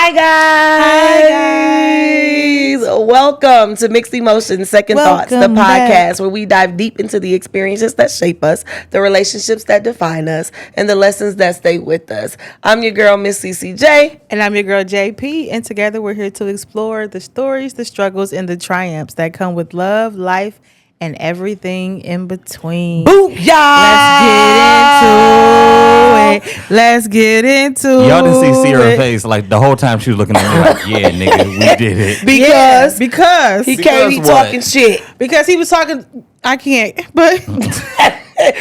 Hi guys. Welcome to Mixed Emotions, Second Thoughts, the podcast where we dive deep into the experiences that shape us, the relationships that define us, and the lessons that stay with us. I'm your girl, Miss CCJ. And I'm your girl, JP. And together we're here to explore the stories, the struggles, and the triumphs that come with love, life, and everything in between. Booyah! Let's get into it. Y'all didn't see Sierra's face like the whole time she was looking at me like, yeah, nigga, we did it. Because he can't be talking shit. Because he was talking, I can't, but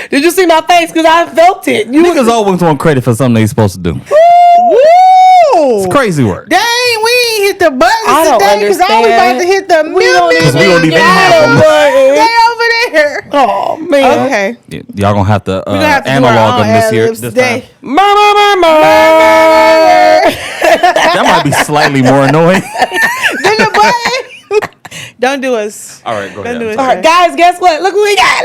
did you see my face? Because I felt it. Niggas always want credit for something they supposed to do. Woo! It's crazy work. Dang, we ain't hit the buttons I don't today because I was about to hit the Because we don't even have them. They over there. Oh man. Okay. Y'all gonna have to, have to do analog our own them this year. ad-libs This today. time. That That might be slightly more annoying. Then the button. Don't do us. All right, go Don't ahead. do us. All right, guys, guess what? Look what we got.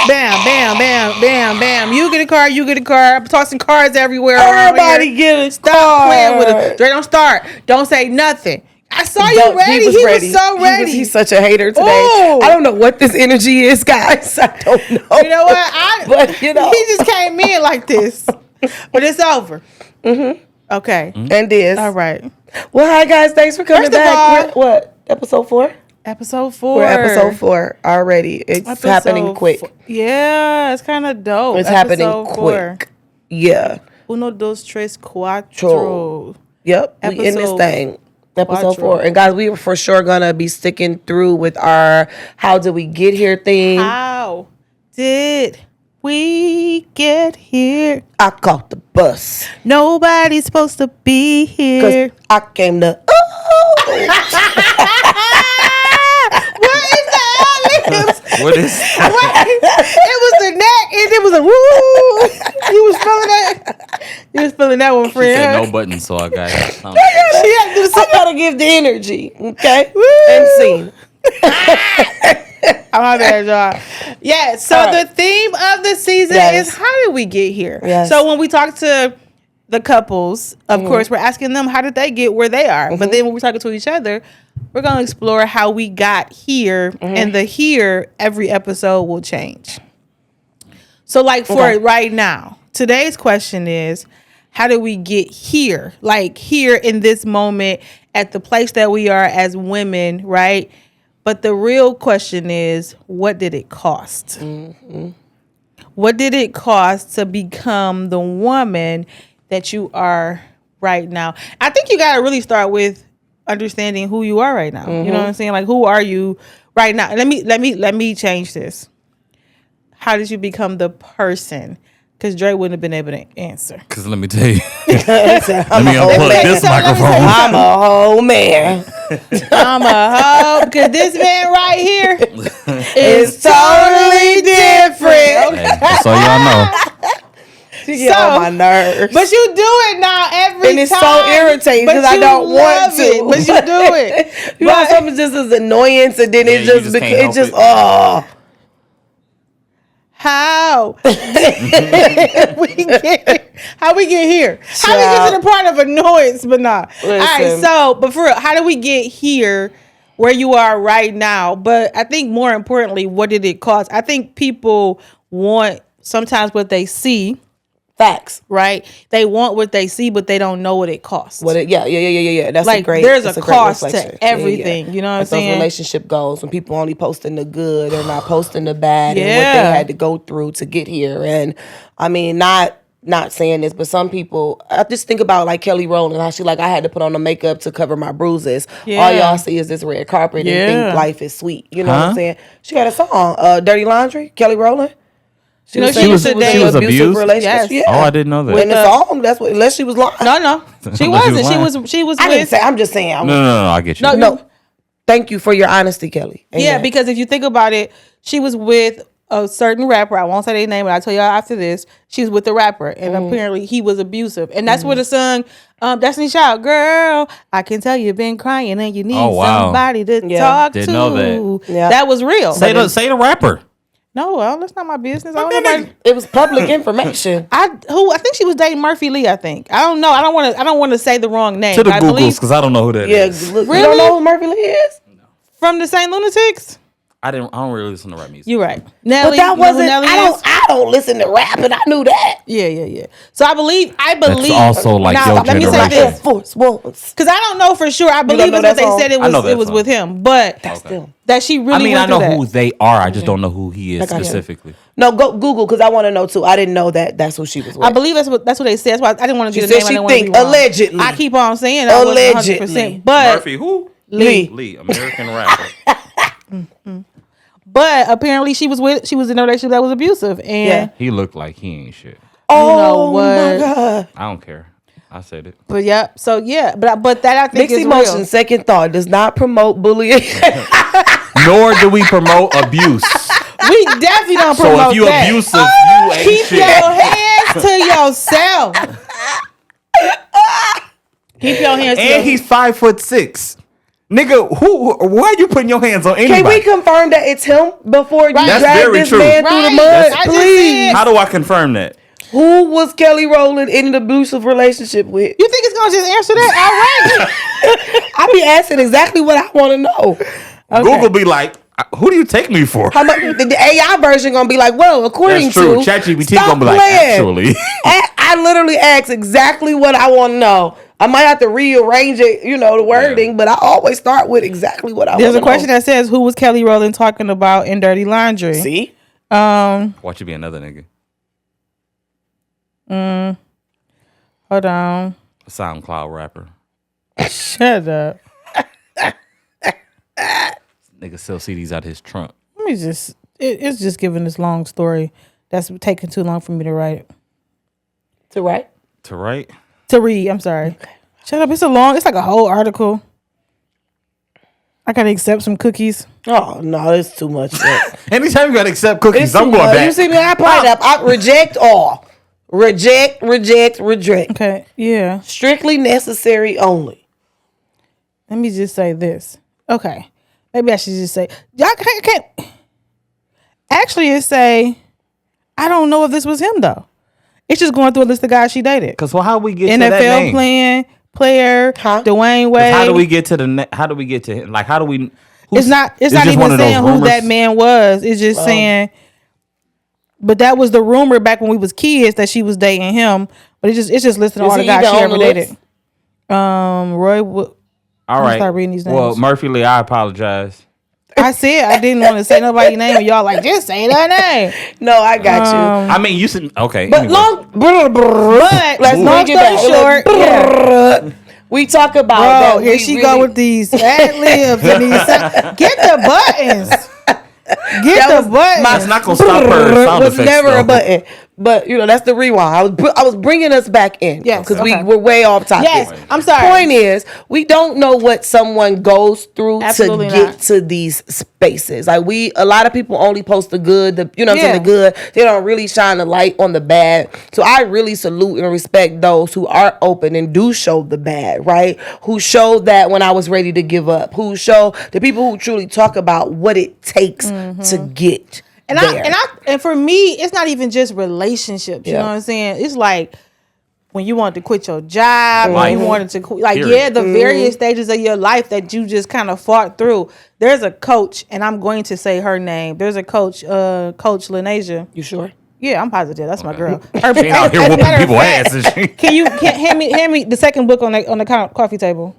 Bam, bam, bam, bam, bam. You get a car, you get a car. I'm tossing cars everywhere. Everybody get a Stop playing with card. it. Dre, don't start. Don't say nothing. I saw you ready. He was so ready. He's such a hater today. Ooh. I don't know what this energy is, guys. I don't know. You know what? But, you know. He just came in like this. But it's over. Mm-hmm. Okay. And this. All right. Well, hi, guys. Thanks for coming First of back. all- What? Episode 4? Episode 4. We're episode 4 already. It's Episode happening quick. Yeah, it's kind of dope. It's Episode happening 4. quick. Yeah. Uno, dos, tres, cuatro. True. Yep. We in this Episode thing. Episode 4. 4. And guys, we are for sure gonna be sticking through with our how did we get here thing. How did we get here? I caught the bus. Nobody's supposed to be here. Cause I came to What is the ad-libs? What is? It was the neck and it was a woo. You was feeling that. You was feeling that one, She friend. said no button, so I got it. I gotta give the energy, okay? Woo. And scene. Oh, my bad, y'all. Yeah, so All right. the theme of the season Yes. is how did we get here? Yes. So when we talk to the couples, of course, we're asking them how did they get where they are. But then when we're talking to each other, we're going to explore how we got here. And the here, every episode will change. So like for Okay. right now, today's question is, how did we get here? Like here in this moment at the place that we are as women, right? But the real question is, what did it cost? What did it cost to become the woman that you are right now? I think you got to really start with understanding who you are right now. You know what I'm saying? Like, who are you right now? Let me change this. How did you become the person? Because Dre wouldn't have been able to answer. Because let me tell you. Let Let me unplug this microphone. I'm a whole man. I'm a hoe because this man right here is totally different. Hey, just so y'all know. She get on my nerves. But you do it now every time. And it's so irritating But because I you don't want love to. it, but you do it. You know, something just as annoyance, and then Yeah, it you just just becomes, can't it help just, it. oh. How we get how we get here? How we get to the part of annoyance, but not. All right, Listen. so but for real, how do we get here where you are right now? But I think more importantly, what did it cost? I think people want sometimes what they see, Facts. right? They want what they see, but they don't know what it costs. Yeah. That's Like, a great. there's that's a great cost to reflection. everything, you know what I'm Like saying? Those relationship goals when people only posting the good, they're not posting the bad, and what Yeah. they had to go through to get here. And I mean, not saying this, but some people, I just think about like Kelly Rowland, how she like, I had to put on the makeup to cover my bruises. Yeah. All y'all see is this red carpet and Yeah. think life is sweet. You know what I'm Huh? saying? She got a song, Dirty Laundry, Kelly Rowland. You know, was she saying used to in an date- She was abusive abused? relationship. Yes. Yeah. Oh, I didn't know that. In the song, that's what, unless she was lying. No, she wasn't. was She lying. was. She was. I didn't with- say, I'm just saying. No, I get you. No. Thank you for your honesty, Kelly. Yeah, Amen. because if you think about it, she was with a certain rapper. I won't say their name, but I'll tell y'all after this. She's with the rapper, and apparently he was abusive. And that's where the song Destiny Child, girl, I can tell you've been crying and you need Oh, wow. somebody to Yeah. talk Didn't to. know that. Yeah. That was real. Say the rapper. No, well, that's not my business. I don't know. It was public information. I think she was dating Murphy Lee. I think. I don't know. I don't want to say the wrong name. To the I Googles, believe because I don't know who that is. Look, Really? you don't know who Murphy Lee is? from the Saint Lunatics. I don't really listen to rap music. You're right, But Nelly. that you know who wasn't. Nelly I is? don't listen to rap, and I knew that. Yeah. So I believe. That's also like now, your let me say generation. this, Force once. because I don't know for sure. I believe know it's what that they song? said. I know that It was song. with him, but Still. that she really. I mean, I went know through that. who they are. I just don't know who he is got you. specifically. No, go Google because I want to know too. I didn't know that. That's who she was with. I believe that's what they said. That's why I didn't want to She get a said name. I she didn't want to think be wrong. allegedly. I keep on saying I wasn't Allegedly. 100%, but Murphy, who? Lee. American rapper. But apparently she was in a relationship that was abusive, and Yeah. He looked like he ain't shit. Oh what? my god. I don't care. I said it. but yeah, so yeah, but that I think Mixed is emotions. real. Second thought does not promote bullying. Nor do we promote abuse. We definitely don't So promote if you that. abusive, you ain't Keep shit. your hands to yourself. Keep your hands to And yourself. he's 5'6". Nigga, why are you putting your hands on anybody? Can we confirm that it's him before you Right. That's drag very this true. man through the Right. mud? I just Please. said- How do I confirm that? Who was Kelly Rowland in an abusive relationship with? You think it's gonna just answer that? All right. I be asking exactly what I want to know. Google be like, who do you take me for? How much the AI version gonna be like? Well, according That's true. to ChatGPT Stop gonna be like, playing. actually. I literally ask exactly what I want to know. I might have to rearrange it, the wording, but I always start with exactly what I want to know. There's a question that says, "Who was Kelly Rowland talking about in Dirty Laundry?" See? Watch you be another nigga. Hold on. A SoundCloud rapper. Shut up. Nigga sell CDs out his trunk. Let me just. It's just giving this long story that's taking too long for me to write. To right? To write? To read. I'm sorry. Shut up. It's like a whole article. I gotta accept some cookies. Oh no, it's too much. Anytime you gotta accept cookies, It's I'm too going much. back. You see me? I probably I reject all. Reject. Okay. Yeah. Strictly necessary only. Let me just say this. Okay. Maybe I should just say. I can't. Actually, it say. I don't know if this was him though. It's just going through a list of guys she dated. Cause how we get to that NFL name? player, Dwayne Wade. How do we get to how do we get to him? Like how do we? It's not just even one of those saying who rumors? that man was. It's just saying. But that was the rumor back when we was kids that she was dating him. But it's just listed on all the guys she ever dated. Roy. All right. start reading these Well, names. Murphy Lee, I apologize. I said I didn't want to say nobody's name, and y'all like just say that name. No, I got you. I mean, you said okay. But anyway. But let's long bring it story back. short, yeah. We talk about Bro, that. here we she really- go with these ad libs and these. Get the buttons. Get the buttons. That's not gonna stop her sound was effects. never though. a button. But that's the rewind. I was bringing us back in. Yes, because okay. we were way off topic. Yes, I'm sorry. Point is, we don't know what someone goes through Absolutely to get not. to these spaces. Like a lot of people only post the good. What I'm saying, the good. They don't really shine the light on the bad. So I really salute and respect those who are open and do show the bad. Right? Who show that when I was ready to give up. Who show the people who truly talk about what it takes to get. And for me, it's not even just relationships. You know what I'm saying? It's like when you wanted to quit your job, when you wanted to quit, Period. the various stages of your life that you just kind of fought through. There's a coach, and I'm going to say her name. There's a coach, Coach Lanasia. You sure? Yeah, I'm positive. That's my girl. She ain't out here whooping people's ass. Is she? Can you hand me the second book on the coffee table?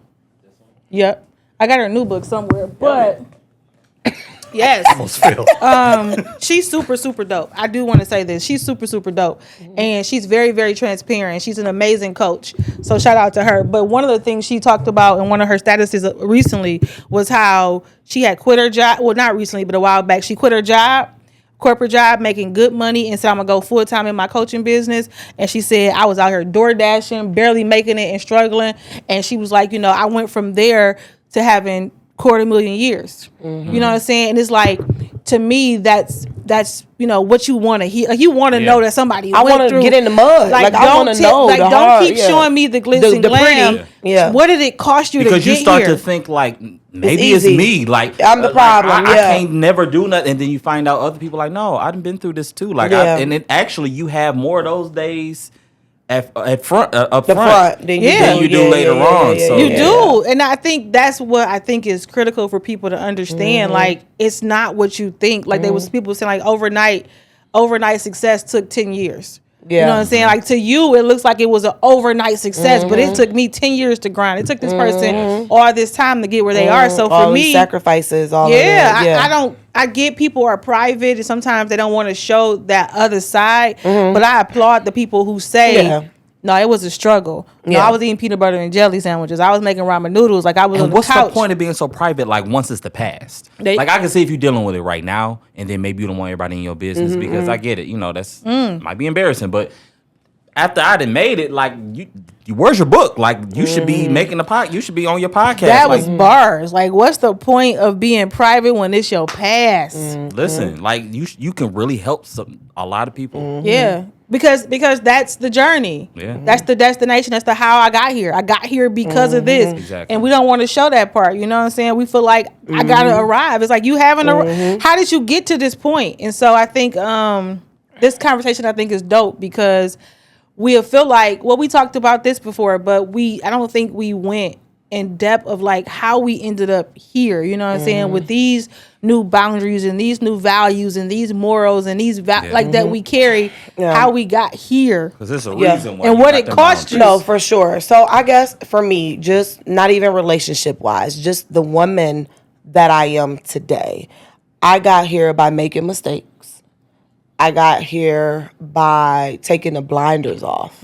Yep, I got her new book somewhere, but. Yes. Almost fell. She's super, super dope. I do want to say this. She's super, super dope. And she's very, very transparent. She's an amazing coach. So shout out to her. But one of the things she talked about in one of her statuses recently was how she had quit her job. Well, not recently, but a while back. She quit her job, corporate job, making good money, and said, I'm going to go full time in my coaching business. And she said, I was out here door dashing, barely making it and struggling. And she was like, I went from there to having 250,000 years. You know what I'm saying? And it's like, to me, that's what you want to hear. Like, you want to know that somebody I want to get in the mud. Like I want to know. Like, don't keep showing me the glitz and glam. Pretty. Yeah. What did it cost you to get here? Because you start to think like maybe it's me. Like I'm the problem. I can't never do nothing, and then you find out other people like, no, I've been through this too. Like, and it actually you have more of those days up front than you do later on. So you do, and I think that's what I think is critical for people to understand. Like, it's not what you think. Like, there was people saying like overnight success took 10 years. You know what I'm saying? Like, to you, it looks like it was an overnight success, but it took me 10 years to grind. It took this person all this time to get where they are. So for me, sacrifices, all I get people are private and sometimes they don't want to show that other side, but I applaud the people who say, no, it was a struggle. No, I was eating peanut butter and jelly sandwiches. I was making ramen noodles. Like, I was on the couch. What's the point of being so private? Like, once it's the past, like, I can see if you're dealing with it right now, and then maybe you don't want everybody in your business because I get it. You know, that's might be embarrassing, but after I done made it, like, you where's your book? Like, you should be making you should be on your podcast. That was bars. Like, what's the point of being private when it's your past? Listen, like, you can really help a lot of people. Yeah. Because that's the journey. Yeah. That's the destination. That's the how I got here. I got here because of this. Exactly. And we don't want to show that part. You know what I'm saying? We feel like I gotta arrive. It's like, you haven't arrived. How did you get to this point? And so I think this conversation, I think, is dope because we feel like, well, we talked about this before, but I don't think we went in depth of like how we ended up here. You know what I'm saying? With these new boundaries and these new values and these morals and these like that we carry, how we got here. Because there's a reason why. And what it cost you. No, for sure. So I guess for me, just not even relationship wise, just the woman that I am today. I got here by making mistakes. I got here by taking the blinders off.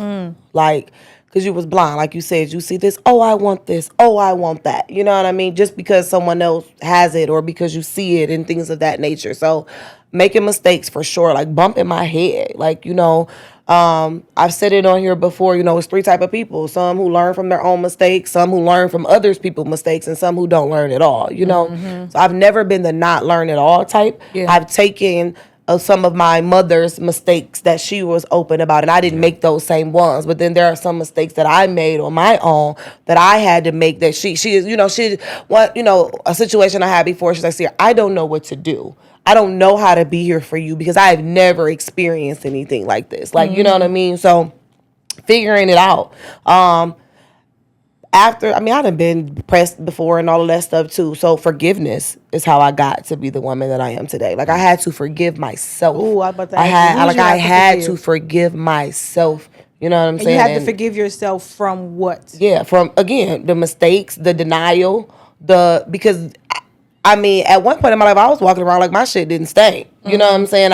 Like, because you was blind. Like you said, you see this, oh, I want this, oh, I want that. You know what I mean? Just because someone else has it or because you see it and things of that nature. So making mistakes for sure, like bumping my head. Like, you know, I've said it on here before, you know, it's 3 types of people. Some who learn from their own mistakes, some who learn from others people's mistakes, and some who don't learn at all, you know? So I've never been the not learn at all type. I've taken some of my mother's mistakes that she was open about, and I didn't make those same ones. But then there are some mistakes that I made on my own that I had to make. That she is, you know, a situation I had before. She's like, "See, I don't know what to do. I don't know how to be here for you because I have never experienced anything like this. Like, you know what I mean? So figuring it out. I've been depressed before and all of that stuff too. So forgiveness is how I got to be the woman that I am today. Like, I had to forgive myself. Ooh, I had to forgive myself. You know what I'm saying? You had to forgive yourself from what? Yeah, from, again, the mistakes, the denial, because at one point in my life, I was walking around like my shit didn't stink. You know what I'm saying?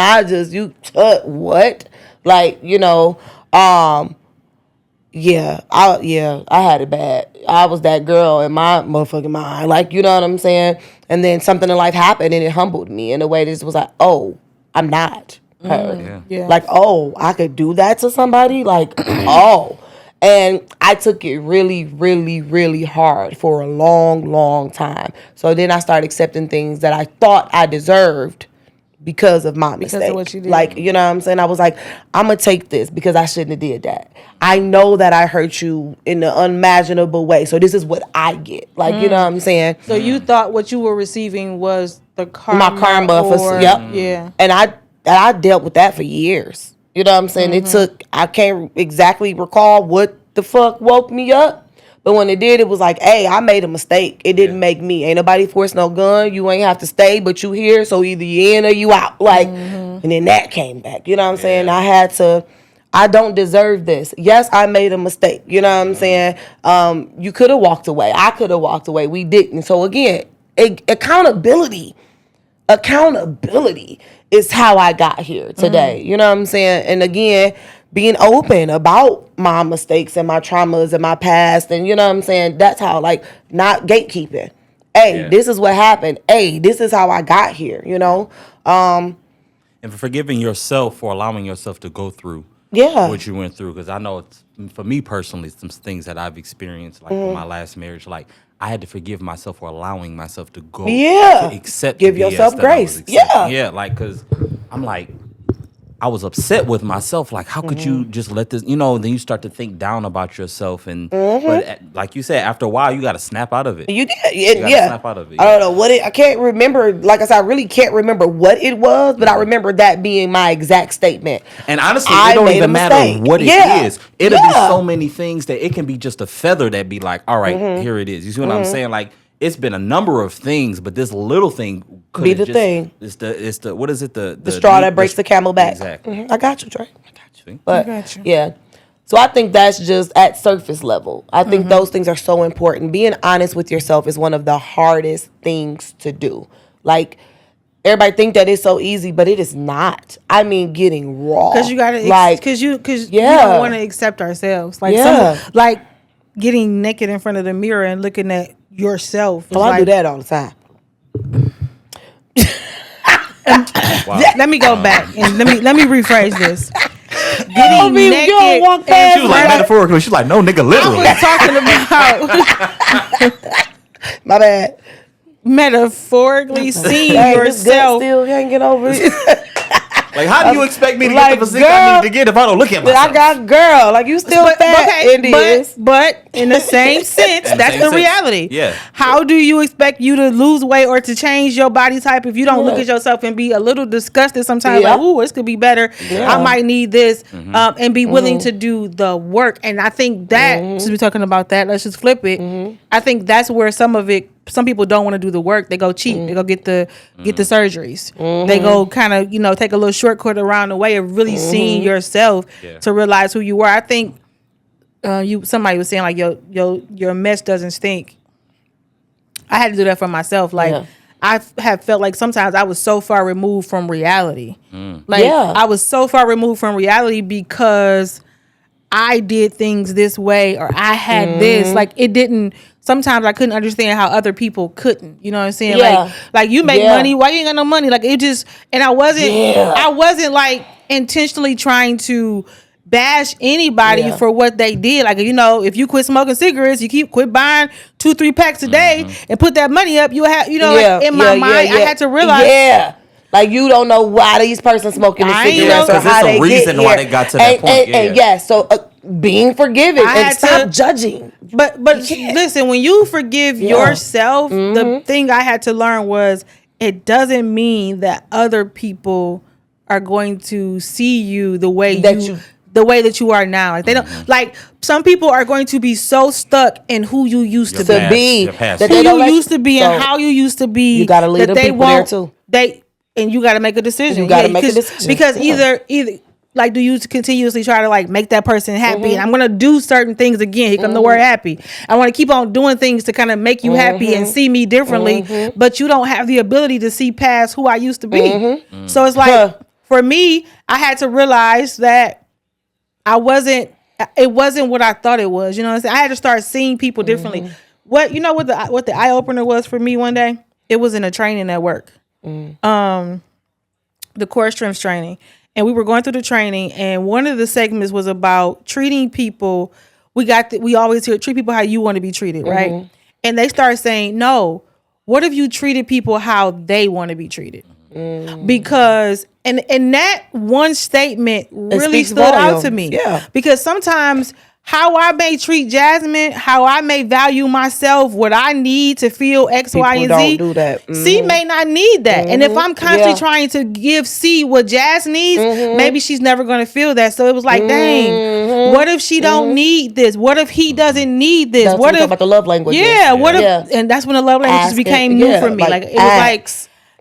What? Like, you know, I had it bad. I was that girl in my motherfucking mind. Like, you know what I'm saying? And then something in life happened and it humbled me in a way that was like, oh, I'm not her. Like, oh, I could do that to somebody? Like, oh. And I took it really, really, really hard for a long, long time. So then I started accepting things that I thought I deserved because of my mistake. Because of what you did. Like, you know what I'm saying? I was like, I'm going to take this because I shouldn't have did that. I know that I hurt you in an unimaginable way. So this is what I get. Like, you know what I'm saying? So you thought what you were receiving was the karma. My karma Yeah. And I dealt with that for years. You know what I'm saying? I can't exactly recall what the fuck woke me up. But when it did, it was like, hey, I made a mistake. It didn't make me. Ain't nobody forced no gun. You ain't have to stay, but you here. So either you in or you out. Like, and then that came back. You know what I'm saying? I don't deserve this. Yes, I made a mistake. You know what I'm saying? You could have walked away. I could have walked away. We didn't. So again, accountability is how I got here today. You know what I'm saying? And again, being open about my mistakes and my traumas and my past, and you know what I'm saying? That's how, like, not gatekeeping. Hey, this is what happened. Hey, this is how I got here, you know? And for forgiving yourself for allowing yourself to go through what you went through. Because I know for me personally, some things that I've experienced, like in my last marriage, like I had to forgive myself for allowing myself to go, to accept, give the BS yourself that grace. I was accepting. Yeah, like because I'm like. I was upset with myself. Like, how could you just let this, then you start to think down about yourself. And, but like you said, after a while, you got to snap out of it. You did. You gotta snap out of it. I don't know what I can't remember. Like I said, I really can't remember what it was, but I remember that being my exact statement. And honestly, it don't even matter what it is. It'll be so many things that it can be just a feather that be like, all right, here it is. You see what I'm saying? Like, it's been a number of things, but this little thing could be the thing. It's the what is it? The straw that breaks the camel back. Exactly. I got you, Trey. I got you. But I got you. Yeah. So I think that's just at surface level. I think those things are so important. Being honest with yourself is one of the hardest things to do. Like, everybody think that it's so easy, but it is not. I mean, getting raw. Because you gotta, because you Yeah. don't want to accept ourselves. Like like getting naked in front of the mirror and looking at yourself. Well, I do that all the time. Wow. Let me go back and let me rephrase this. Getting naked. You don't walk past She was like metaphorically. She's like, no, nigga, literally. I was talking about My bad. metaphorically seeing Hey, yourself. still can't get over it. Like, how do you expect me to like, get the physique I need to get if I don't look at myself? I got girl. Like, you still fat. But in the same sense, that's the reality. Yeah. How do you expect you to lose weight or to change your body type if you don't look at yourself and be a little disgusted sometimes? Like, ooh, this could be better. I might need this, and be willing to do the work. And I think that, since we're talking about that, let's just flip it. I think that's where some people don't want to do the work. They go cheap. They go get the surgeries. They go kind of, take a little shortcut around the way of really seeing yourself to realize who you are. I think somebody was saying like your mess doesn't stink. I had to do that for myself. Like I have felt like sometimes I was so far removed from reality. I was so far removed from reality because I did things this way or I had this. Like it didn't. Sometimes I couldn't understand how other people couldn't. You know what I'm saying? Like you make money, why you ain't got no money? Like it just, and I wasn't like intentionally trying to bash anybody for what they did. Like, if you quit smoking cigarettes, you quit buying 2-3 packs a day and put that money up, you'll have, like in my mind, I had to realize. Like, you don't know why these persons smoking the cigarettes or how they get here. Why they got to that point. And so being forgiving and stop judging. But listen, when you forgive yourself, the thing I had to learn was it doesn't mean that other people are going to see you the way that you are now. Like they don't like some people are going to be so stuck in who you used to be. Who you used to be and how you used to be. You gotta lead the people there too. And you gotta make a decision. You gotta make a decision. Because either like, do you continuously try to like make that person happy? And I'm gonna do certain things again. Here come the word happy. I want to keep on doing things to kind of make you happy and see me differently. But you don't have the ability to see past who I used to be. So it's like for me, I had to realize that it wasn't what I thought it was. You know what I'm saying? I had to start seeing people differently. What the eye opener was for me one day? It was in a training at work. The core strength training. And we were going through the training, and one of the segments was about treating people. We always hear treat people how you want to be treated, right? And they start saying, no, what if you treated people how they want to be treated? Because and that one statement really stood out to me. Yeah. Because sometimes how I may treat Jasmine, how I may value myself, what I need to feel X, people, Y, and Z. Don't do that. C may not need that. And if I'm constantly trying to give C what Jazz needs, maybe she's never going to feel that. So it was like, dang, what if she don't need this? What if he doesn't need this? What if about the love language? Yeah. What if? And that's when the love languages became new for me. Like it was like.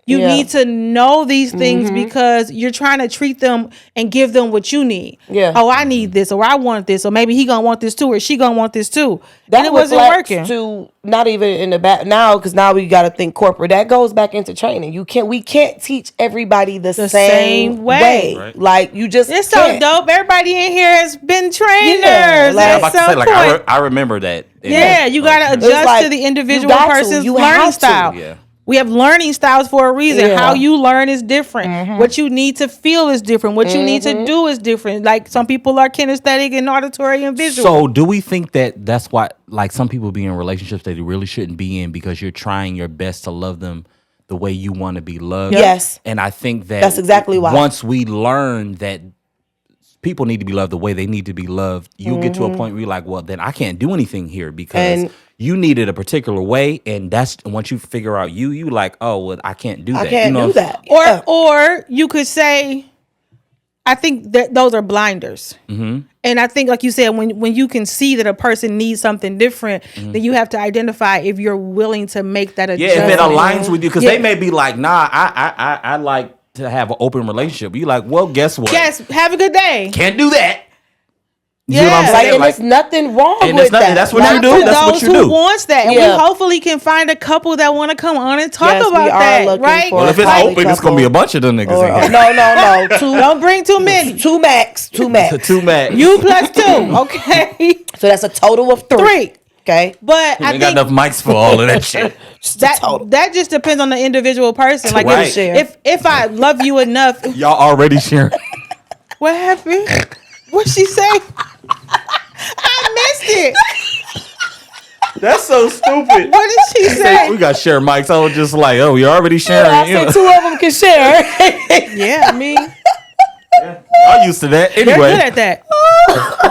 You need to know these things because you're trying to treat them and give them what you need. Yeah. Oh, I need this, or I want this, or maybe he gonna want this too, or she gonna want this too. And it wasn't working. To not even in the back now, because now we got to think corporate. That goes back into training. We can't teach everybody the same way. Right. Like you just. It's so dope. Everybody in here has been trainers. I'm about to say, I remember that. Yeah, you gotta adjust to the individual person's learning style. Yeah. We have learning styles for a reason. Yeah. How you learn is different. What you need to feel is different. What you need to do is different. Like some people are kinesthetic and auditory and visual. So do we think that that's why, like, some people be in relationships that they really shouldn't be in because you're trying your best to love them the way you want to be loved? Yes. And I think That's exactly why. once we learn that people need to be loved the way they need to be loved, you get to a point where you're like, well, then I can't do anything here because you need it a particular way. And that's once you figure out you like, oh, well, I can't do that. I can't do that. Yeah. Or you could say, I think that those are blinders. And I think, like you said, when you can see that a person needs something different, then you have to identify if you're willing to make that adjustment. Yeah, if it aligns with you, because they may be like, nah, I like to have an open relationship. You like, well, guess what? Yes, have a good day. Can't do that. Yeah, You know what I'm saying? And there's nothing wrong and with it's nothing, that. that's what Not you do. for That's what those you who do. wants that. And Yeah. we hopefully can find a couple that want to come on and talk Yes, we about are that, looking right? for Well, if it's Poly open, it's gonna be a bunch of them niggas Or, in here. no. Don't bring too many. Two max. Two max. You plus 2, okay? So that's a total of 3. Okay. But We I ain't got think enough mics for all of that shit. that just depends on the individual person. Like Right. if I love you enough, Y'all already sharing. what happened? What she say? I missed it. That's so stupid. What did she say? We got to share mics. I was just like, oh, you're already sharing. I You know. said 2 of them can share. Yeah, I mean, I'm used to that. they're Anyway, good at that.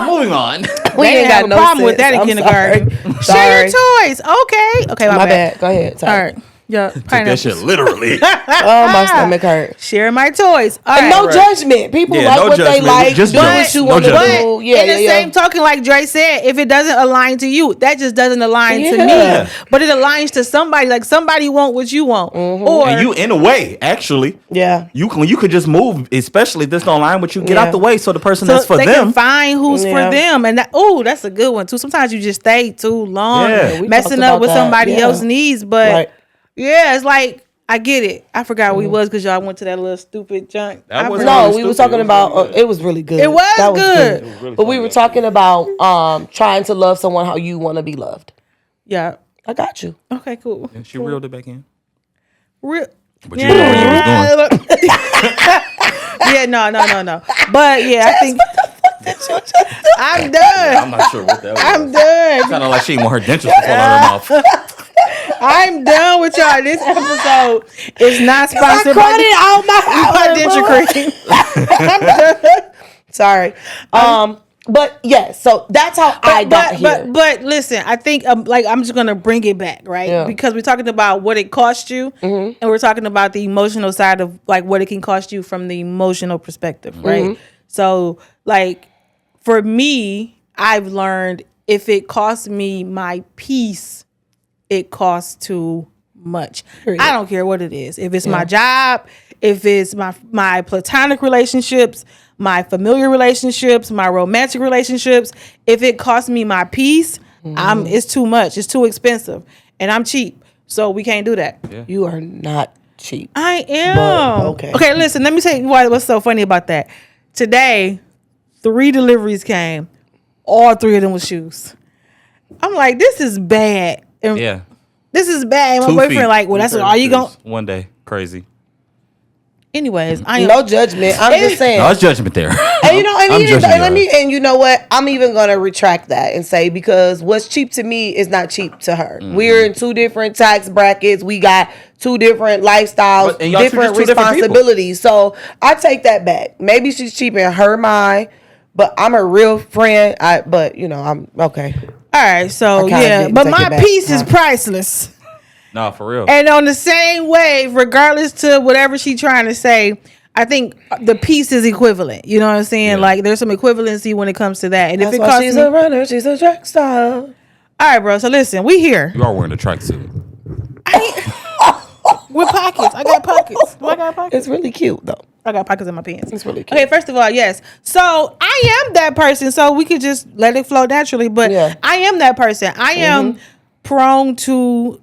moving on. We They ain't didn't have got a no problem with sense. that in I'm kindergarten. sorry. Share your toys. Okay, My bad. Go ahead. Sorry. All right. Yeah, Took that pineapple. shit literally. Oh, my stomach hurt. Share my toys. All And right. no judgment. People Yeah, like no what they judgment. like. Just Do judge. what you No want to judgment. But do. Yeah, in the same token, like Dre said, if it doesn't align to you, that just doesn't align to Yeah. me. But it aligns to somebody. Like somebody want what you want, or And you, in a way, actually, Yeah. you could just move, especially if this don't align with you. Get Yeah. out the way so the person so that's for they them. can find who's Yeah. for them. And that's a good one too. Sometimes you just stay too long, Yeah. We messing talked up about with that. somebody Yeah. else's needs. But Right. yeah, it's like. I get it. I forgot where we was because y'all went to that little stupid junk. That I wasn't forgot. No, really we were stupid. talking It was about really good. it was really good. It was That good. really But we funny, were actually. talking about trying to love someone how you want to be loved. Yeah. I got you. Okay, cool. And she reeled it back in. Real. But you know where you was going. Yeah, no. But yeah, I think I'm done. I'm not sure what that was. I'm done. Kind of like she didn't want her dentures to fall out of her mouth. I'm done with y'all. This episode is not I sponsored cried by it out my denture cream. I'm done. Sorry. But yes, so that's how I got here. But listen, I think like I'm just gonna bring it back, right? Yeah. Because we're talking about what it cost you, and we're talking about the emotional side of like what it can cost you from the emotional perspective, right? So like for me, I've learned if it costs me my peace, it costs too much. Period. I don't care what it is. If it's my job, if it's my platonic relationships, my familiar relationships, my romantic relationships, if it costs me my peace, it's too much. It's too expensive. And I'm cheap. So we can't do that. Yeah. You are not cheap. I am. But, okay. Okay, listen, let me tell you what's so funny about that. Today, 3 deliveries came. All 3 of them was shoes. I'm like, this is bad. And Yeah. this is bad. And 2 my boyfriend feet. like, well, that's all you going. One day. Crazy. Anyways, I am. No judgment. I'm just saying. No, it's judgment there. And you know, I'm judging and you know what? I'm even gonna retract that and say because what's cheap to me is not cheap to her. We're in 2 different tax brackets. We got 2 different lifestyles, But- and y'all different two different people. responsibilities. So I take that back. Maybe she's cheap in her mind, but I'm a real friend. But you know, I'm okay. All right, so I kinda yeah, didn't but take my it back. peace is priceless. No, for real. And on the same way, regardless to whatever she's trying to say, I think the peace is equivalent. You know what I'm saying? Yeah. Like there's some equivalency when it comes to that. And That's if it why costs she's me, a runner. She's a track star. all right, bro. So listen, we here You are wearing a tracksuit. with pockets. I got pockets. Do I got pockets? It's really cute though. I got pockets in my pants. It's really cute. Okay, first of all, yes. So I am that person. So we could just let it flow naturally. But Yeah. I am that person. I am prone to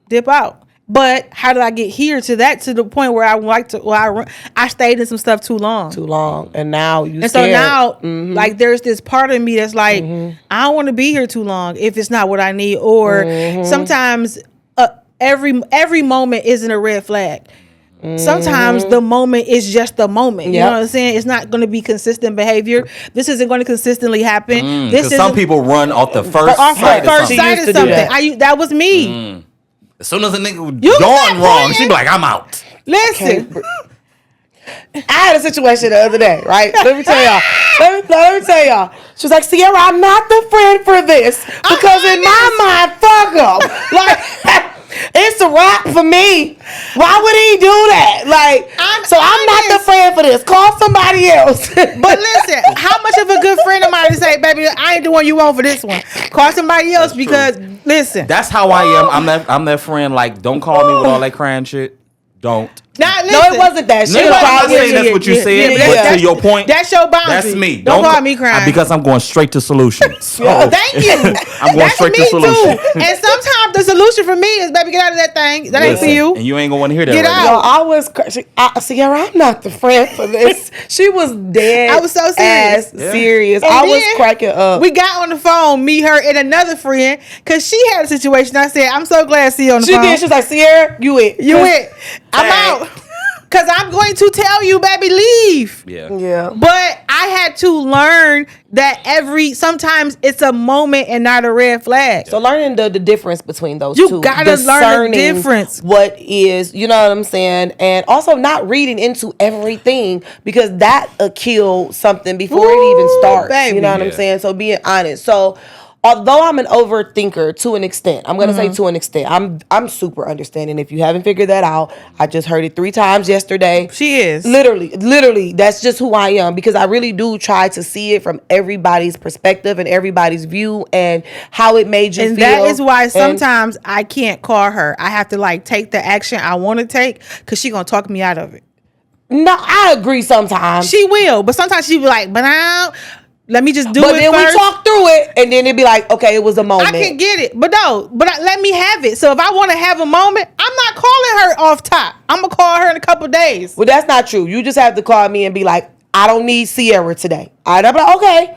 dip out. But how did I get here to the point where I like to? Well, I stayed in some stuff too long. Too long, and now you. And so now, like, there's this part of me that's like, I don't want to be here too long if it's not what I need. Or sometimes every moment isn't a red flag. Sometimes the moment is just the moment. You know what I'm saying? It's not going to be consistent behavior. This isn't going to consistently happen. Because some people run off the first sight of something. That was me. As soon as a nigga going wrong, she be like, I'm out. Listen. I had a situation the other day, right? Let me tell y'all. Let me tell y'all. She was like, Sierra, I'm not the friend for this. Because in my mind, fuck him. Like, it's a wrap for me. Why would he do that? Like, I'm not the friend for this. Call somebody else. But listen, how much of a good friend am I to say, baby, I ain't the one you want for this one? Call somebody else because, listen. That's how I am. I'm that friend, like, don't call me with all that crying shit. Don't. Now, no, it wasn't that. I'm not saying that's what you said, but to your point, that's your boundary. That's me. Don't call me crying. Because I'm going straight to solutions. Thank you. I'm going straight to solutions. And sometimes the solution for me is, baby, get out of that thing. That ain't for you. And you ain't going to want to hear that. Get out. Yo, I was, Sierra, I'm not the friend for this. She was dead. I was so serious. Serious. And I was cracking up. We got on the phone, me, her, and another friend, because she had a situation. I said, I'm so glad Sierra on the phone. She did. She was like, Sierra, you it. I'm out. Because I'm going to tell you, baby, leave. Yeah. But I had to learn that sometimes it's a moment and not a red flag. So learning the difference between those two. You gotta learn the difference. What is, you know what I'm saying? And also not reading into everything because that'll kill something before it even starts. Baby. You know what I'm saying? So being honest. So although I'm an overthinker to an extent, I'm gonna say to an extent, I'm super understanding. If you haven't figured that out, I just heard it 3 times yesterday. She is literally. That's just who I am because I really do try to see it from everybody's perspective and everybody's view and how it made you feel. And that is why sometimes I can't call her. I have to like take the action I want to take because she gonna talk me out of it. No, I agree. Sometimes she will, but sometimes she be like, "But now." Let me just do it But then first. we talk through it, and then it'd be like, okay, it was a moment. I can get it, but let me have it. So if I want to have a moment, I'm not calling her off top. I'm going to call her in a couple days. Well, that's not true. You just have to call me and be like, I don't need Sierra today. I'd be like, okay.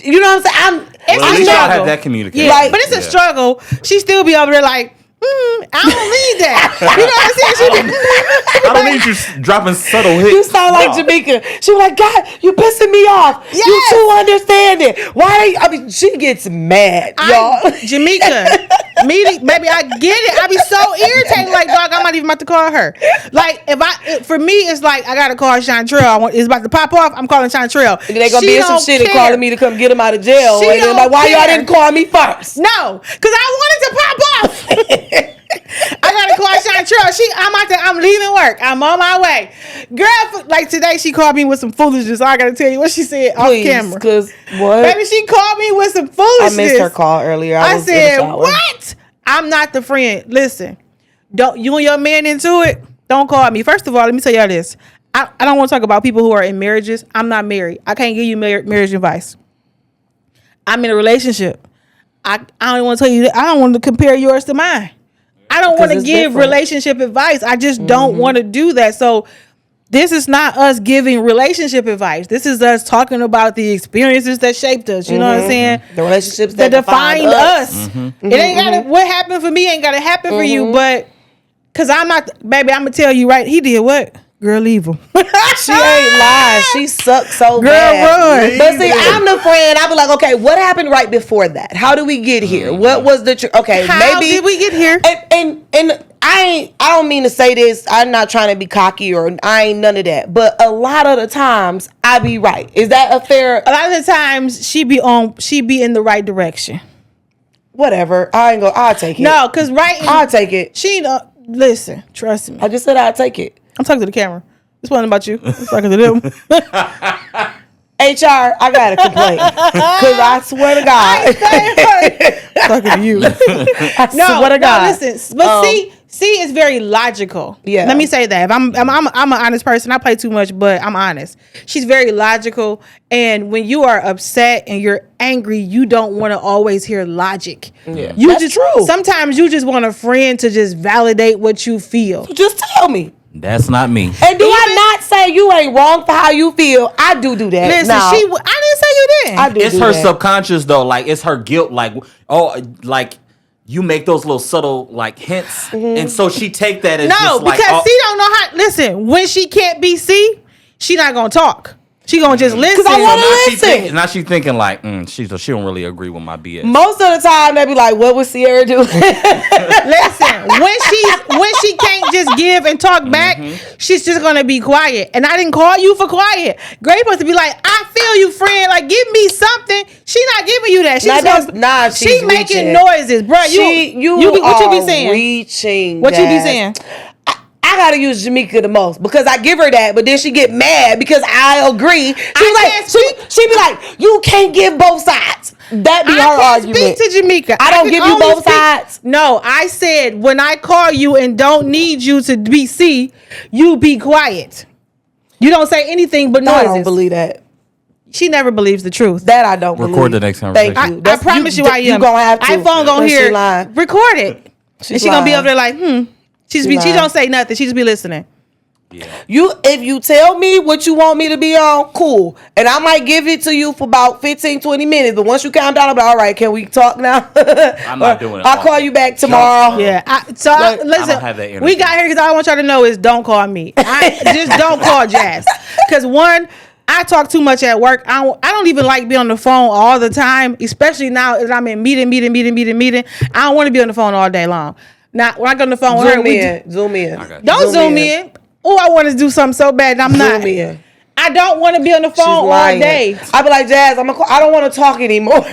You know what I'm saying? At least y'all have that communication. Yeah, but it's a struggle. She still be over there like, I don't need that. You know what I'm saying? I don't need you dropping subtle hits. You sound like Jamaica. She was like, God, you pissing me off. Yes. You too understanding. Why? She gets mad, y'all. Jamaica, maybe I get it. I be so irritated. Like, dog, I'm not even about to call her. Like, for me, it's like I gotta call Chantrell. It's about to pop off. I'm calling Chantrell. And they gonna be in some shit and calling me to come get him out of jail. And they're like, why y'all didn't call me first? No, because I wanted to pop off. I gotta call Chantrell. I'm leaving work. I'm on my way. Girl, like today she called me with some foolishness. I gotta tell you what she said off camera. Cause what? Baby, she called me with some foolishness. I missed her call earlier. I said, what? I'm not the friend. Listen, don't you and your man into it? Don't call me. First of all, let me tell y'all this. I don't want to talk about people who are in marriages. I'm not married. I can't give you marriage advice. I'm in a relationship. I don't want to tell you that. I don't want to compare yours to mine. I don't want to give relationship advice. I just don't want to do that. So this is not us giving relationship advice. This is us talking about the experiences that shaped us. You know what I'm saying? The relationships that defined us. It ain't gotta. What happened for me ain't gotta happen for you. But because I'm not, baby, I'm gonna tell you right. He did what? Girl, leave him. She ain't lying. She sucks so Girl, bad. run. But see, I'm the friend. I be like, okay, what happened right before that? How do we get here? What was the okay? How maybe did we get here? And I don't mean to say this. I'm not trying to be cocky or I ain't none of that. But a lot of the times I be right. Is that a fair? A lot of the times she be in the right direction. Whatever. I'll take it. No, because I'll take it. She listen. Trust me. I just said I'll take it. I'm talking to the camera. This wasn't about you. I'm talking to them. HR, I got a complaint. Because I swear to God. I'm talking to you. I swear to God. No, listen. But see, it's very logical. Yeah. Let me say that. If I'm an honest person. I play too much, but I'm honest. She's very logical. And when you are upset and you're angry, you don't want to always hear logic. Yeah. That's true. Sometimes you just want a friend to just validate what you feel. Just tell me. That's not me. And do I not say you ain't wrong for how you feel? I do that. Listen, now. I didn't say you did. I do It's do her that. subconscious though. Like it's her guilt. Like, oh, like you make those little subtle like hints, and so she take that as No, just because like, C don't know how. Listen, when she can't be C, she not gonna talk. She gonna just listen. I wanna listen. Now she thinking like, she don't really agree with my BS. Most of the time, they be like, "What would Sierra do?" Listen, when she can't just give and talk back, she's just gonna be quiet. And I didn't call you for quiet. Grace supposed to be like, "I feel you, friend. Like, give me something." She not giving you that. She's making noises, bro. What you be saying? Reaching. What you be saying? I gotta use Jamaica the most because I give her that, but then she get mad because I agree. She be like, you can't give both sides. That be her argument. Speak to Jamaica. I don't give you both sides. No, I said when I call you and don't need you to be C, you be quiet. You don't say anything but noises. I don't believe that. She never believes the truth. That I don't believe. Record the next conversation. Thank you. I promise you I am. You gonna have to. iPhone gonna hear. Record it. And she gonna be over there like, She don't say nothing. She just be listening. Yeah. If you tell me what you want me to be on, cool. And I might give it to you for about 15, 20 minutes. But once you calm down, I'm like, all right, can we talk now? I'm not doing it. I'll call you back tomorrow. Yeah. Listen, I don't have that energy. We got here because all I want y'all to know is don't call me. Just don't call Jazz. Because one, I talk too much at work. I don't even like being on the phone all the time, especially now as I'm in meeting. I don't want to be on the phone all day long. Now, when I go on the phone with her, zoom in. Don't zoom in. Oh, I want to do something so bad and I'm not. Zoom in. I don't want to be on the phone all day. I be like, Jazz, I don't want to talk anymore. I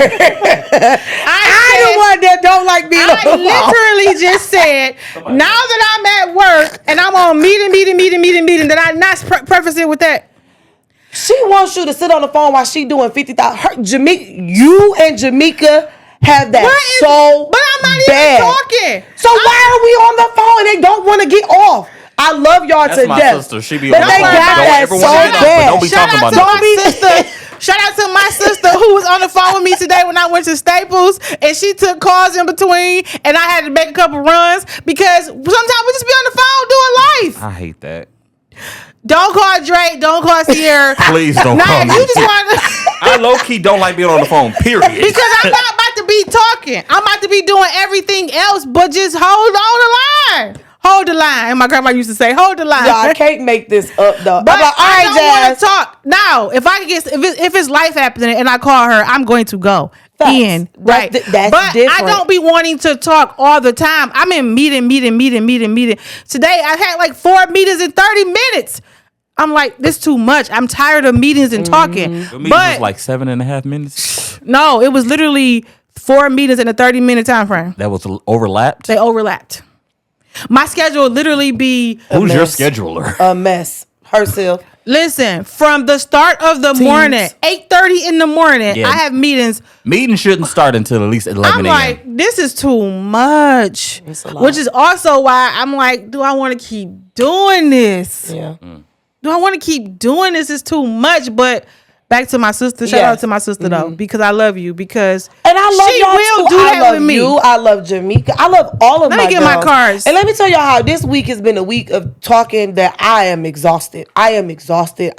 the one that don't like being on the phone. I literally just said, now that I'm at work and I'm on meeting, that I not preface it with that. She wants you to sit on the phone while she doing 50,000. You and Jamaica have that but I'm not even talking. So why are we on the phone and they don't want to get off? I love y'all to death. That's my sister. She be but on they the phone. got that so bad. Don't be talking about that. Shout out to my sister who was on the phone with me today when I went to Staples, and she took calls in between, and I had to make a couple runs because sometimes we just be on the phone doing life. I hate that. Don't call Drake. Don't call Sierra. Please don't call me. You just want I low key don't like being on the phone. Period. Because I'm not about to be talking. I'm about to be doing everything else, but just hold on the line. Hold the line. And my grandma used to say, "Hold the line." Yeah, I can't make this up though. But I'm like, all right, I don't want to talk now. If I get if it's life happening and I call her, I'm going to go. Right. That's but different. I don't be wanting to talk all the time. I'm in meeting. Today I had like 4 meetings in 30 minutes. I'm like, this too much. I'm tired of meetings and talking. Your meeting was like 7.5 minutes. No, it was literally 4 meetings in a 30-minute time frame. That was overlapped. They overlapped. My schedule would literally be who's your scheduler? A mess. Herself. Listen, from the start of the morning, 8:30 in the morning, I have meetings. Meetings shouldn't start until at least 11 a.m. I'm like, this is too much. Which is also why I'm like, do I want to keep doing this? Yeah. Do I want to keep doing this? It's too much. But back to my sister. Shout out to my sister though, because I love you. Because and I love she y'all will too. do I that love with me. You. I love Jamaica. I love all of my girls. Let me get my cards. And let me tell y'all how this week has been a week of talking that I am exhausted. I am exhausted.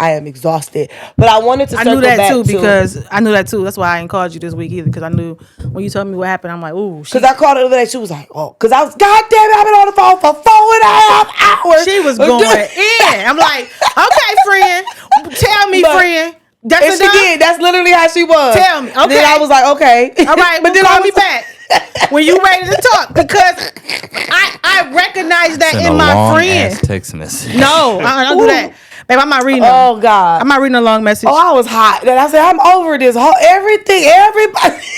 But I wanted to circle I knew that back too because I knew that too. That's why I ain't called you this week either, because I knew when you told me what happened, I'm like, ooh. Because I called her the other day. She was like, oh, because I was, God damn it, I've been on the phone for 4.5 hours. She was going in. I'm like, okay, friend. Tell me, friend. That's and she did. That's literally how she was. Tell me. Okay. Then I was like, okay. All right. But then call me back when you ready to talk, because I recognize that in my friend. Text message. No, I don't do that. Babe, I'm not reading them. Oh, God. I'm not reading a long message. Oh, I was hot. Then I said, I'm over this whole everybody.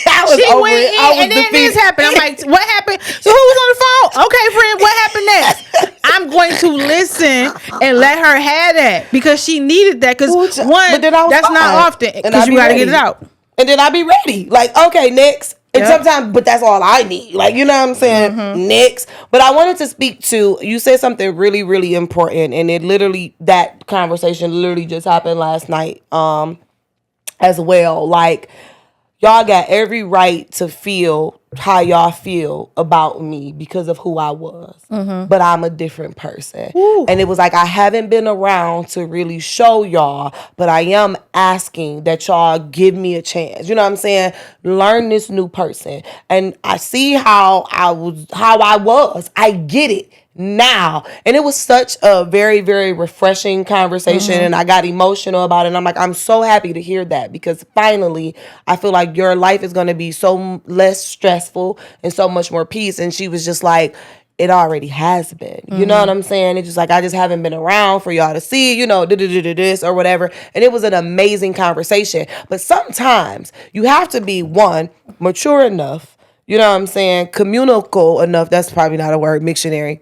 I was she over went it. in, and then this happened. I'm like, what happened? So who was on the phone? Okay, friend, what happened next? I'm going to listen and let her have that, because she needed that. Because one, that's fine. Not often, because you got to get it out. And then I'll be ready. Like, okay, next. And sometimes, but that's all I need. Like, you know what I'm saying? Mm-hmm. Next. But I wanted to speak to, you said something really, really important. And it literally, that conversation literally just happened last night as well. Like, y'all got every right to feel how y'all feel about me because of who I was. But I'm a different person. And it was like, I haven't been around to really show y'all, but I am asking that y'all give me a chance. You know what I'm saying? Learn this new person. And I see how I was. I get it now. And it was such a very, very refreshing conversation, and I got emotional about it. And I'm like, I'm so happy to hear that, because finally I feel like your life is going to be so less stressful and so much more peace. And she was just like, it already has been. You know what I'm saying? It's just like, I just haven't been around for y'all to see, you know, this or whatever. And it was an amazing conversation. But sometimes you have to be, one, mature enough, you know what I'm saying, communicable enough. That's probably not a word, dictionary.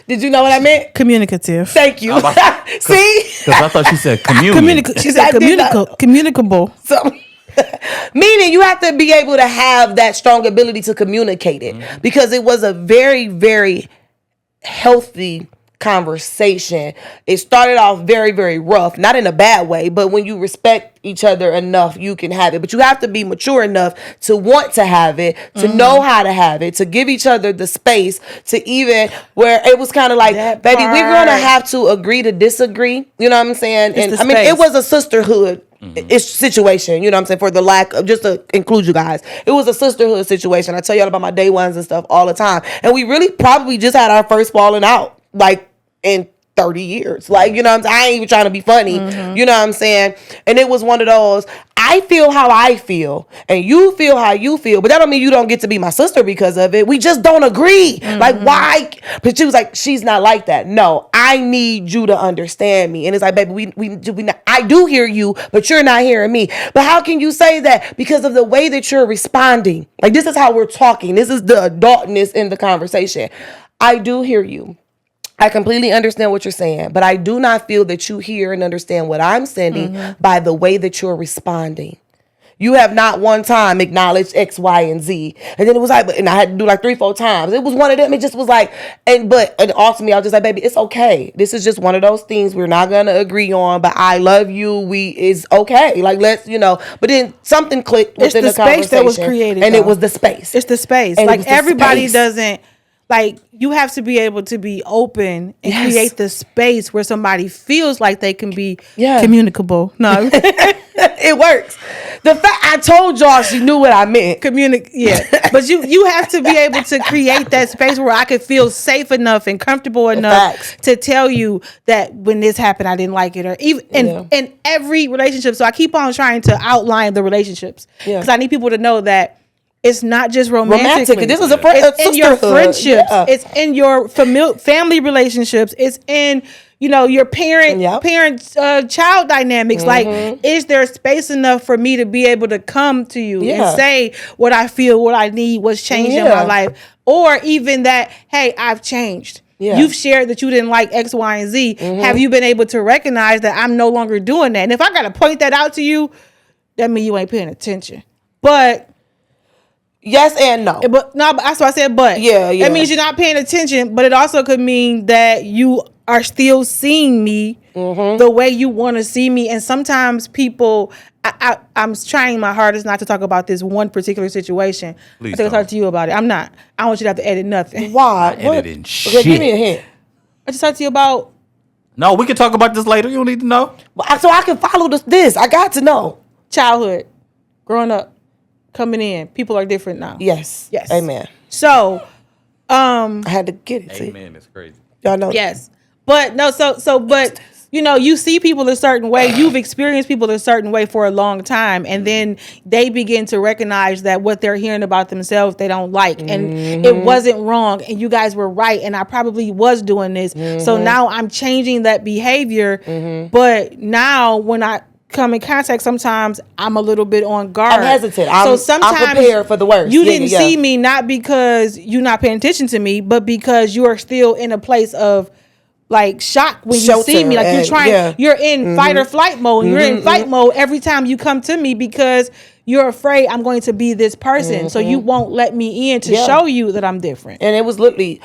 Did you know what I meant? Communicative. Thank you. See? Because I thought she said communion. She said communicable. So, meaning you have to be able to have that strong ability to communicate it, because it was a very, very healthy conversation. It started off very, very rough, not in a bad way, but when you respect each other enough, you can have it. But you have to be mature enough to want to have it, to know how to have it, to give each other the space to even, where it was kind of like, baby, we're going to have to agree to disagree. You know what I'm saying? And I mean, it was a sisterhood situation, you know what I'm saying, for the lack of, just to include you guys, it was a sisterhood situation. I tell y'all about my day ones and stuff all the time. And we really probably just had our first falling out, like, in 30 years. Like, you know what I'm saying? I ain't even trying to be funny. You know what I'm saying? And it was one of those, I feel how I feel and you feel how you feel, but that don't mean you don't get to be my sister because of it. We just don't agree. Like, why? But she was like, she's not like that. No, I need you to understand me. And it's like, baby, we not, I do hear you, but you're not hearing me. But how can you say that? Because of the way that you're responding. Like, this is how we're talking. This is the adultness in the conversation. I do hear you. I completely understand what you're saying, but I do not feel that you hear and understand what I'm sending by the way that you're responding. You have not one time acknowledged X, Y, and Z. And then it was like, and I had to do like 3-4 times. It was one of them. It just was like, and ultimately I was just like, baby, it's okay. This is just one of those things we're not going to agree on, but I love you. It's okay. Like, let's, you know, but then something clicked within the conversation. It's the space that was created. And it was the space. It's the space. And like, everybody doesn't. Like, you have to be able to be open and create the space where somebody feels like they can be communicable. No, it works. The fact I told y'all, she knew what I meant. But you have to be able to create that space where I could feel safe enough and comfortable enough to tell you that when this happened, I didn't like it, or even in every relationship. So I keep on trying to outline the relationships because I need people to know that. It's not just romantic. This is it's in your friendships. Yeah. It's in your family relationships. It's in, you know, your parent-child dynamics. Like, is there space enough for me to be able to come to you and say what I feel, what I need, what's changed in my life, or even that, hey, I've changed. Yeah. You've shared that you didn't like X, Y, and Z. Have you been able to recognize that I'm no longer doing that? And if I got to point that out to you, that means you ain't paying attention. But yes and no. But no, that's why I said but. Yeah. That means you're not paying attention, but it also could mean that you are still seeing me the way you want to see me. And sometimes people, I'm trying my hardest not to talk about this one particular situation. Please I think I'll talk to you about it. I'm not. I don't want you to have to edit nothing. Why? Editing shit. Okay, give me a hint. I just talked to you about. No, we can talk about this later. You don't need to know. So I can follow this. I got to know. Childhood. Growing up. Coming in, people are different now. Yes. Amen. So, I had to get it. Amen. It's crazy. Y'all know. Yes, but no. But you know, you see people a certain way. You've experienced people a certain way for a long time, and then they begin to recognize that what they're hearing about themselves they don't like, and it wasn't wrong, and you guys were right, and I probably was doing this. So now I'm changing that behavior. But now when I come in contact, sometimes I'm a little bit on guard. I'm hesitant. I'm prepared for the worst. You didn't see me not because you're not paying attention to me, but because you are still in a place of like shock when you see me. Like, you're trying, you're in fight or flight mode. You're in fight mode every time you come to me because you're afraid I'm going to be this person. So you won't let me in to show you that I'm different. And it was literally,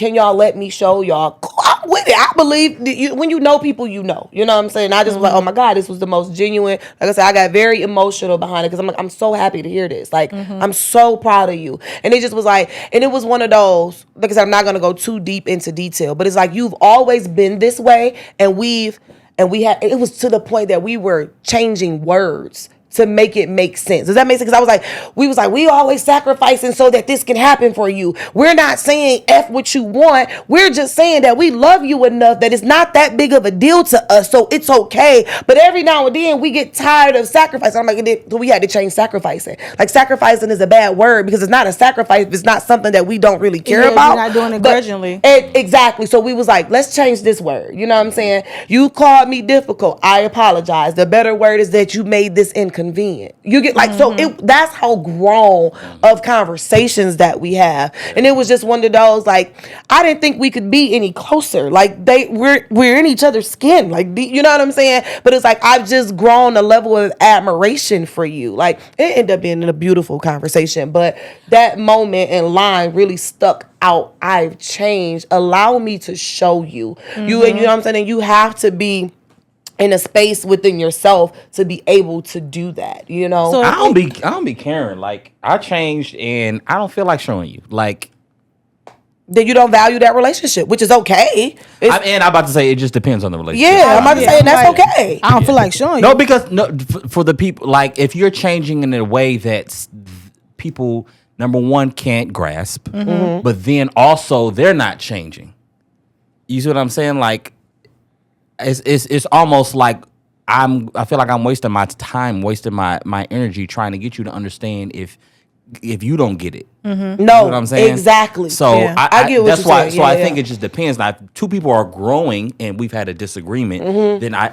can y'all let me show y'all? I'm with it. I believe when you know people, you know. You know what I'm saying? I just was like, oh my God, this was the most genuine. Like I said, I got very emotional behind it because I'm like, I'm so happy to hear this. Like, I'm so proud of you. And it just was like, and it was one of those, because I'm not going to go too deep into detail, but it's like, you've always been this way. And we had, it was to the point that we were changing words to make it make sense. Does that make sense? Because we always sacrificing so that this can happen for you. We're not saying F what you want. We're just saying that we love you enough that it's not that big of a deal to us. So it's okay. But every now and then we get tired of sacrificing. I'm like, we had to change sacrificing. Like, sacrificing is a bad word because it's not a sacrifice. It's not something that we don't really care about. You're not doing it grudgingly. Exactly. So we was like, let's change this word. You know what I'm saying? You called me difficult. I apologize. The better word is that you made this inconvenient. You get like, so that's how grown of conversations that we have. And it was just one of those, like, I didn't think we could be any closer. Like, we're in each other's skin. Like, you know what I'm saying? But it's like, I've just grown a level of admiration for you. Like, it ended up being a beautiful conversation, but that moment in line really stuck out. I've changed. Allow me to show you. You know what I'm saying? And you have to be in a space within yourself to be able to do that, you know. So I don't be caring. Like, I changed and I don't feel like showing you. Like, then you don't value that relationship, which is okay. I'm about to say it just depends on the relationship. Yeah, I'm about to say, and that's okay. I don't feel like showing you. No, because for the people, like, if you're changing in a way that people, number one, can't grasp, but then also they're not changing. You see what I'm saying? Like, it's almost like I feel like I'm wasting my time, wasting my energy trying to get you to understand if you don't get it. No, you know what I'm saying? Exactly. So I get what that's you're why. saying. So I think it just depends. Now, if two people are growing and we've had a disagreement, then I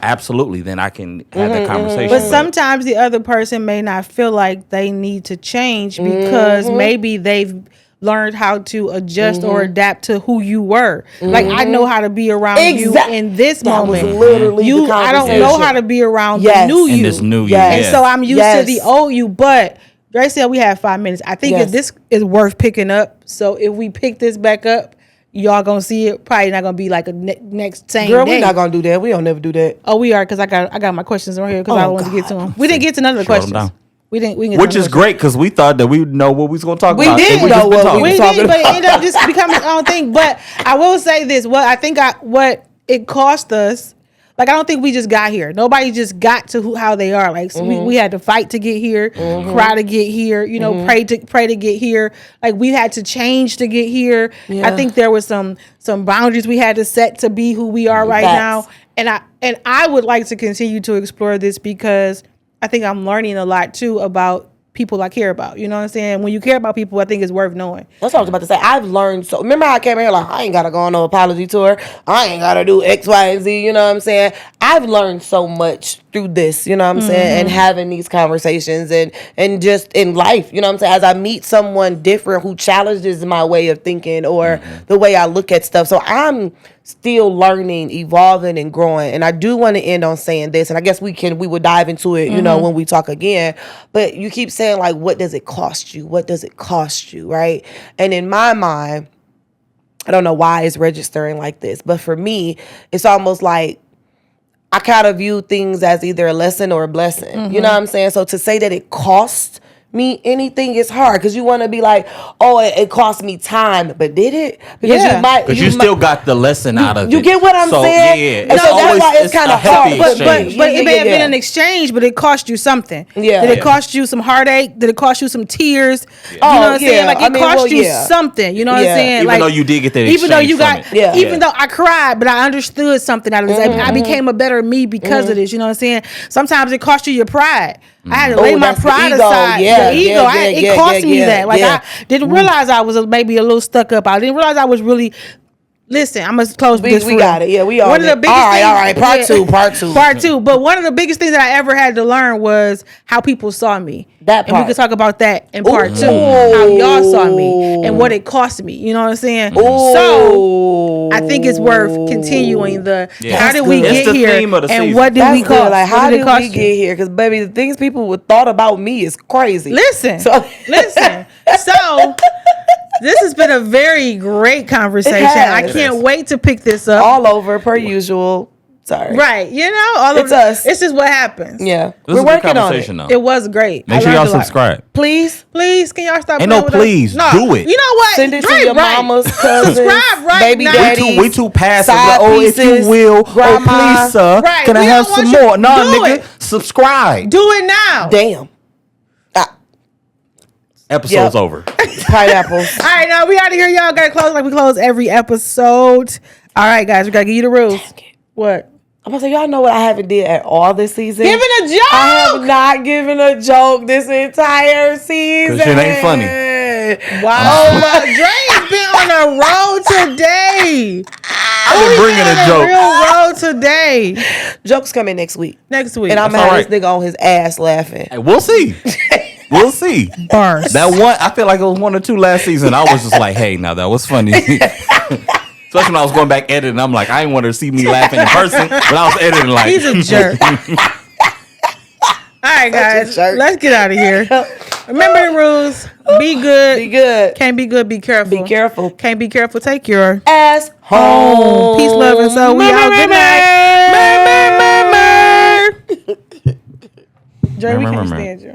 can have that conversation. But sometimes the other person may not feel like they need to change because maybe they've learned how to adjust or adapt to who you were. Like, I know how to be around you in this moment. Was literally the I don't know how to be around the new you. In this new you. Yes. And so I'm used to the old you. But Dre said we have 5 minutes. I think if this is worth picking up. So if we pick this back up, y'all gonna see it. Probably not gonna be like a next same Girl, day. we're not gonna do that. We don't never do that. Oh, we are, because I got my questions right here because I wanted to get to them. We didn't get to none of the questions. We didn't. Which is great because we thought that we would know what we was going to talk about. We did know what we was talking about. But it ended up just becoming its own thing. But I will say this: what it cost us. Like, I don't think we just got here. Nobody just got to how they are. Like, so we had to fight to get here, cry to get here. You know, pray to get here. Like, we had to change to get here. Yeah. I think there was some boundaries we had to set to be who we are right now. And I would like to continue to explore this because I think I'm learning a lot too about people I care about. You know what I'm saying? When you care about people, I think it's worth knowing. That's what I was about to say. I've learned so. Remember how I came here like, I ain't gotta go on no apology tour. I ain't gotta do X, Y, and Z. You know what I'm saying? I've learned so much through this. You know what I'm saying? And having these conversations and just in life. You know what I'm saying? As I meet someone different who challenges my way of thinking or the way I look at stuff. So I'm still learning, evolving, and growing. And I do want to end on saying this, and I guess we will dive into it, you know, when we talk again. But you keep saying, like, what does it cost you? What does it cost you, right? And in my mind, I don't know why it's registering like this, but for me, it's almost like I kind of view things as either a lesson or a blessing. You know what I'm saying? So to say that it costs me anything is hard because you want to be like, oh, it cost me time, but did it? Because you still got the lesson out of it. You get what I'm saying? Yeah. And so that's why it's kind of hard. But it may have been an exchange, but it cost you something. Yeah. Did it cost you some heartache? Did it cost you some tears? Yeah. You know what I'm saying? Like, it cost you something. You know what I'm saying? Even though you did get that exchange even though I cried, but I understood something out of this. I became a better me because of this. You know what I'm saying? Sometimes it cost you your pride. I had to lay my pride aside. The ego. It cost me that. Like, I didn't realize I was maybe a little stuck up. I didn't realize I was really. Listen, I'm gonna close this. We got it. Yeah, we are. One of the biggest things. All right. Part two. But one of the biggest things that I ever had to learn was how people saw me. That part. And we could talk about that in part two. How y'all saw me and what it cost me. You know what I'm saying? So I think it's worth continuing how did we get here and what did we cost? Like, how did we get here? Because, baby, the things people would thought about me is crazy. Listen. So This has been a very great conversation. I can't wait to pick this up. All over, per usual. Sorry. Right. You know, all of it's us. It's just what happens. Yeah. We're working on it. Though. It was great. Make sure y'all subscribe. Please. Please, can y'all stop? Ain't no please. No. Do it. You know what? Send it to your mama's cousins, Subscribe right baby now. daddies, We too passive. side Like, pieces, if you will. grandma. Please, sir. Right. Can I We have don't some want you- more? No, Do nigga. it. Subscribe. Do it now. Damn. Episode's over. Pineapples. All right, now we out of here. Y'all gotta close like we close every episode. All right, guys, we gotta give you the rules. What? I'm gonna say, y'all know what I haven't did at all this season? Giving a joke. I have not given a joke this entire season. 'Cause shit ain't funny. Wow. Dre has been on a road today. I've been bringing a joke. Real road today. Jokes coming next week. Next week. And I'm That's having all right. this nigga on his ass laughing. Hey, we'll see. We'll see. Bars. That one, I feel like it was 1 or 2 last season. I was just like, hey, now that was funny. Especially when I was going back editing. I'm like, I didn't want her to see me laughing in person, but I was editing like. He's a jerk. All right, guys. Let's get out of here. Remember the rules. Be good. Be good. Can't be good. Be careful. Be careful. Can't be careful. Take your Ass home. Peace, love, and soul. We out. Good night. Dre, we can't stand you.